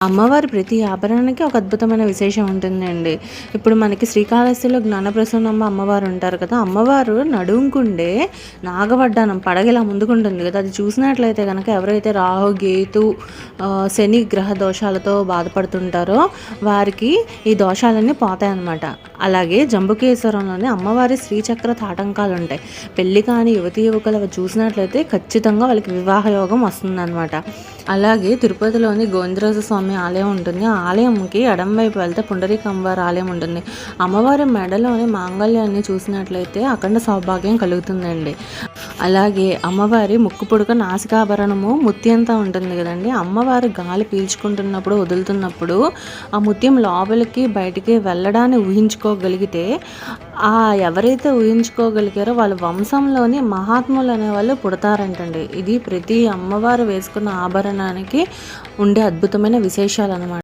అమ్మవారి ప్రతి ఆభరణానికి ఒక అద్భుతమైన విశేషం ఉంటుందండి. ఇప్పుడు మనకి శ్రీకాళహస్తిలో జ్ఞానప్రసూనమ్మ అమ్మవారు ఉంటారు కదా! అమ్మవారు నడుముకుండే నాగవడ్డానం పడగ ఇలా ముందుకుంటుంది కదా! అది చూసినట్లయితే గనక ఎవరైతే రాహు, కేతు, శని గ్రహ దోషాలతో బాధపడుతుంటారో వారికి ఈ దోషాలన్నీ పోతాయన్నమాట. అలాగే జంబుకేశ్వరంలోని అమ్మవారి శ్రీచక్ర తాటంకాలు ఉంటాయి. పెళ్లి కాని యువతీ యువకులు అవి చూసినట్లయితే ఖచ్చితంగా వాళ్ళకి వివాహ యోగం వస్తుందన్నమాట. అలాగే తిరుపతిలోని గోవిందరాజ స్వామి ఆలయం ఉంటుంది. ఆ ఆలయంకి ఎడమ వైపు వెళ్తే పుండరీక అమ్మవారి ఆలయం ఉంటుంది. అమ్మవారి మెడలోని మాంగళ్యాన్ని చూసినట్లయితే అఖండ సౌభాగ్యం కలుగుతుందండి. అలాగే అమ్మవారి ముక్కు పుడక నాసికాభరణము ముత్యంతో ఉంటుంది కదండి. అమ్మవారు గాలి పీల్చుకుంటున్నప్పుడు వదులుతున్నప్పుడు ఆ ముత్యం లోపలికి బయటికి వెళ్ళడాన్ని ఊహించుకోగలిగితే ఎవరైతే ఊహించుకోగలిగారో వాళ్ళ వంశంలోని మహాత్ములు అనేవాళ్ళు పుడతారంటండి. ఇది ప్రతి అమ్మవారు వేసుకున్న ఆభరణానికి ఉండే అద్భుతమైన విశేషాలు అన్నమాట.